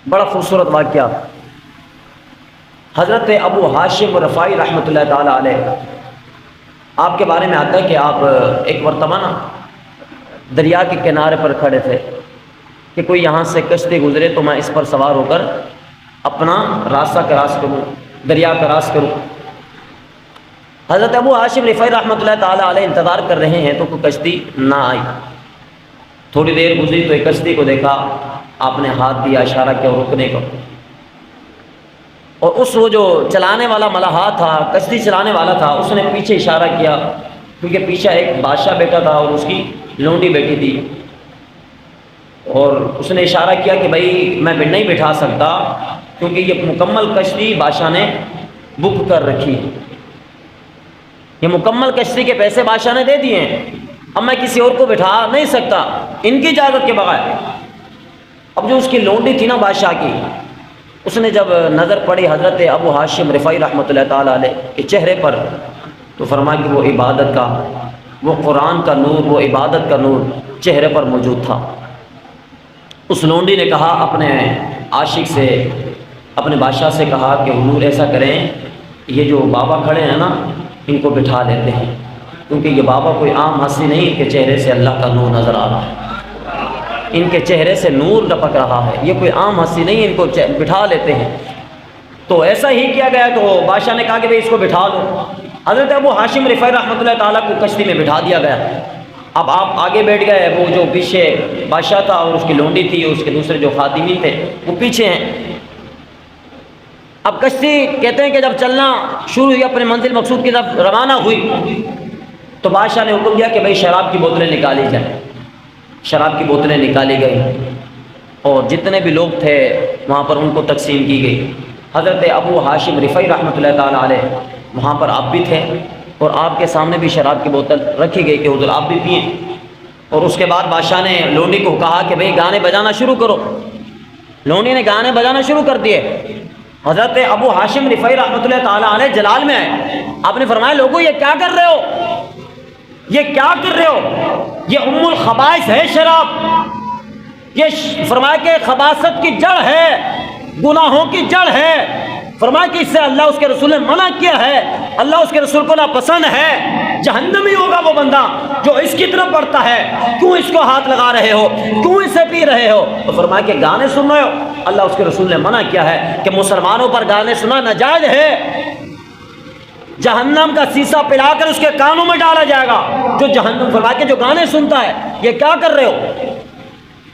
بڑا خوبصورت واقعہ، حضرت ابو ہاشم رفاعی رحمۃ اللہ تعالیٰ علیہ، آپ کے بارے میں آتا ہے کہ آپ ایک مرتبہ نا دریا کے کنارے پر کھڑے تھے کہ کوئی یہاں سے کشتی گزرے تو میں اس پر سوار ہو کر اپنا راستہ کراس کروں، دریا کراس کروں۔ حضرت ابو ہاشم رفاعی رحمۃ اللہ تعالیٰ علیہ انتظار کر رہے ہیں تو کوئی کشتی نہ آئی۔ تھوڑی دیر گزری تو ایک کشتی کو دیکھا، آپ نے ہاتھ دیا، اشارہ کیا رکنے کو، اور وہ جو چلانے والا ملحا تھا، کشتی چلانے والا تھا، اس نے پیچھے اشارہ کیا، کیونکہ پیچھے ایک بادشاہ بیٹا تھا اور اس کی لونڈی بیٹی تھی، اور اس نے اشارہ کیا کہ بھائی میں نہیں بٹھا سکتا کیونکہ یہ مکمل کشتی بادشاہ نے بک کر رکھی ہے، یہ مکمل کشتی کے پیسے بادشاہ نے دے دیے ہیں، اب میں کسی اور کو بٹھا نہیں سکتا ان کی اجازت کے بغیر۔ اب جو اس کی لونڈی تھی نا بادشاہ کی، اس نے جب نظر پڑی حضرت ابو ہاشم رفاعی رحمۃ اللہ تعالیٰ علیہ کے چہرے پر تو فرمایا کہ وہ عبادت کا، وہ قرآن کا نور، وہ عبادت کا نور چہرے پر موجود تھا۔ اس لونڈی نے کہا اپنے عاشق سے، اپنے بادشاہ سے کہا کہ حضور ایسا کریں، یہ جو بابا کھڑے ہیں نا ان کو بٹھا لیتے ہیں، کیونکہ یہ بابا کوئی عام ہنسی نہیں کہ چہرے سے اللہ کا نور نظر آ رہا ہے، ان کے چہرے سے نور ٹپک رہا ہے، یہ کوئی عام ہنسی نہیں، ان کو بٹھا لیتے ہیں۔ تو ایسا ہی کیا گیا، تو بادشاہ نے کہا کہ بھئی اس کو بٹھا دو۔ حضرت ابو ہاشم رفاعی رحمۃ اللہ تعالیٰ کو کشتی میں بٹھا دیا گیا۔ اب آپ آگے بیٹھ گئے، وہ جو پیچھے بادشاہ تھا اور اس کی لونڈی تھی، اس کے دوسرے جو خادمین تھے وہ پیچھے ہیں۔ اب کشتی کہتے ہیں کہ جب چلنا شروع ہوئی، اپنے منزل مقصود کی طرف روانہ ہوئی، تو بادشاہ نے حکم دیا کہ بھئی شراب کی بوتلیں نکالی جائیں۔ شراب کی بوتلیں نکالی گئی اور جتنے بھی لوگ تھے وہاں پر ان کو تقسیم کی گئی۔ حضرت ابو ہاشم رفاعی رحمۃ اللہ تعالیٰ علیہ وہاں پر آپ بھی تھے، اور آپ کے سامنے بھی شراب کی بوتل رکھی گئی کہ حضور آپ بھی پئیں۔ اور اس کے بعد بادشاہ نے لونڈی کو کہا کہ بھئی گانے بجانا شروع کرو۔ لونڈی نے گانے بجانا شروع کر دیے۔ حضرت ابو ہاشم رفاعی رحمۃ اللہ تعالیٰ علیہ جلال میں آئے، آپ نے فرمایا لوگوں یہ کیا کر رہے ہو، یہ کیا کر رہے ہو، یہ ام الخبائث ہے شراب، یہ فرمایا کہ خباثت کی جڑ ہے، گناہوں کی جڑ ہے، فرمایا کہ اس سے اللہ اس کے رسول نے منع کیا ہے، اللہ اس کے رسول کو ناپسند ہے، جہنمی ہوگا وہ بندہ جو اس کی طرف بڑھتا ہے، کیوں اس کو ہاتھ لگا رہے ہو، کیوں اسے پی رہے ہو؟ تو فرمایا کہ گانے سن رہے ہو، اللہ اس کے رسول نے منع کیا ہے کہ مسلمانوں پر گانے سننا ناجائز ہے، جہنم کا سیسا پلا کر اس کے کانوں میں ڈالا جائے گا جو جہنم، فرمایا کہ جو گانے سنتا ہے یہ کیا کر رہے ہو؟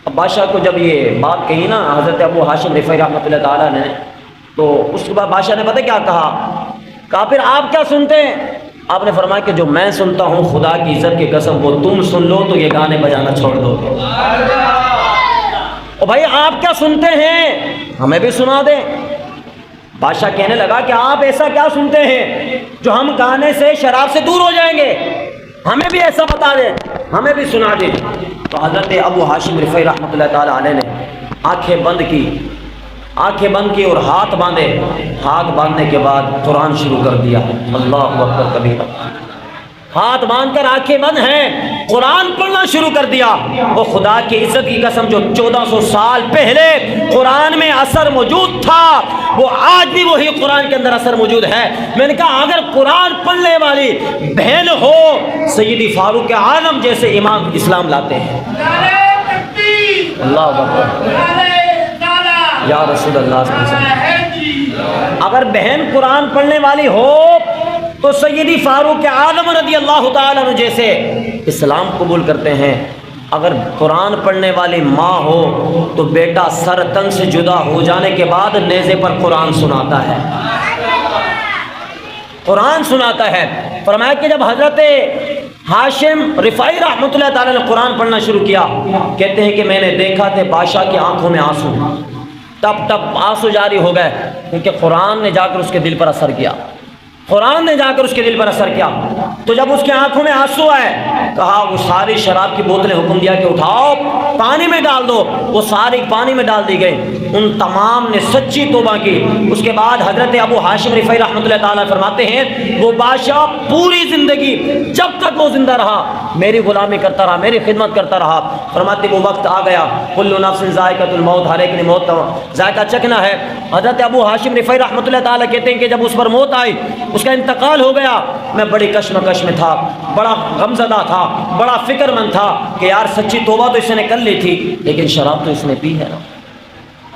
اب بادشاہ کو جب یہ بات کہی نا حضرت ابو ہاشم رفاعی رحمۃ اللہ تعالیٰ نے، تو اس کے بعد بادشاہ نے پتہ کیا کہا پھر آپ کیا سنتے ہیں؟ آپ نے فرمایا کہ جو میں سنتا ہوں خدا کی عزت کی قسم وہ تم سن لو تو یہ گانے بجانا چھوڑ دو گے۔ اور بھائی آپ کیا سنتے ہیں ہمیں بھی سنا دیں۔ بادشاہ کہنے لگا کہ آپ ایسا کیا سنتے ہیں جو ہم گانے سے، شراب سے دور ہو جائیں گے، ہمیں بھی ایسا بتا دیں، ہمیں بھی سنا دیں۔ تو حضرت ابو ہاشم رفاعی رحمۃ اللہ تعالیٰ علیہ نے آنکھیں بند کی اور ہاتھ باندھے، ہاتھ باندھنے کے بعد قرآن شروع کر دیا، اللہ اکبر کبیرہ، ہاتھ باندھ کر آنکھیں بند ہیں، قرآن پڑھنا شروع کر دیا۔ وہ خدا کی عزت کی قسم جو 1400 سال پہلے قرآن میں اثر موجود تھا وہ آج بھی وہی قرآن کے اندر اثر موجود ہے۔ میں نے کہا اگر قرآن پڑھنے والی بہن ہو سیدی فاروق اعظم جیسے امام اسلام لاتے ہیں، اللہ اکبر یا رسول اللہ صلی اللہ علیہ وسلم، اگر بہن قرآن پڑھنے والی ہو تو سیدی فاروق اعظم رضی اللہ تعالیٰ عنہ جیسے اسلام قبول کرتے ہیں۔ اگر قرآن پڑھنے والی ماں ہو تو بیٹا سر تن سے جدا ہو جانے کے بعد نیزے پر قرآن سناتا ہے، قرآن سناتا ہے۔ فرمایا کہ جب حضرت ہاشم رفاعی رحمۃ اللہ تعالیٰ نے قرآن پڑھنا شروع کیا، کہتے ہیں کہ میں نے دیکھا تھے بادشاہ کی آنکھوں میں آنسو، ٹپ ٹپ آنسو جاری ہو گئے، کیونکہ قرآن نے جا کر اس کے دل پر اثر کیا، قرآن نے جا کر اس کے دل پر اثر کیا۔ تو جب اس کی آنکھوں میں آنسو آئے، کہا وہ ساری شراب کی بوتلیں، حکم دیا کہ اٹھاؤ پانی میں ڈال دو، وہ ساری پانی میں ڈال دی گئی، ان تمام نے سچی توبہ کی۔ اس کے بعد حضرت ابو ہاشم رفاعی رحمۃ اللہ تعالیٰ فرماتے ہیں وہ بادشاہ پوری زندگی جب تک وہ زندہ رہا میری غلامی کرتا رہا، میری خدمت کرتا رہا۔ فرماتے وہ وقت آ گیا، کل نفس ذائقۃ الموت، ہر ایک نے موت کا ذائقہ چکھنا ہے۔ حضرت ابو ہاشم رفاعی رحمۃ اللہ تعالیٰ کہتے ہیں کہ جب اس پر موت آئی، اس کا انتقال ہو گیا، میں بڑی کشمکش میں تھا، بڑا غمزدہ تھا، بڑا فکر مند تھا کہ یار سچی توبہ تو اس نے کر لی تھی، لیکن شراب تو اس نے پی ہے نا،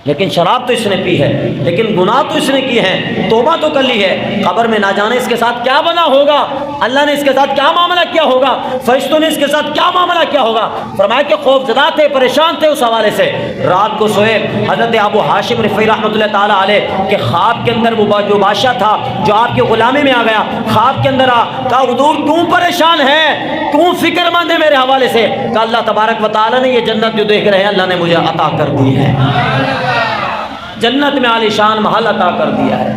لیکن شراب تو اس نے پی ہے، لیکن گناہ تو اس نے کی ہے، توبہ تو کر لی ہے، قبر میں نہ جانے اس کے ساتھ کیا بنا ہوگا، اللہ نے اس کے ساتھ کیا معاملہ کیا ہوگا، فرشتوں نے اس کے ساتھ کیا معاملہ کیا ہوگا۔ فرمایا کہ خوف زدہ تھے، پریشان تھے اس حوالے سے۔ رات کو سوئے، حضرت ابو ہاشم رفاعی رحمۃ اللہ تعالیٰ علیہ کے خواب کے اندر وہ جو بادشاہ تھا جو آپ کی غلامی میں آ گیا، خواب کے اندر کہا حضور کیوں پریشان ہے، کیوں فکر مند ہے میرے حوالے سے؟ کہ اللہ تبارک و تعالیٰ نے یہ جنت جو دیکھ رہے ہیں اللہ نے مجھے عطا کر دی ہے، جنت میں عالی شان محل عطا کر دیا ہے۔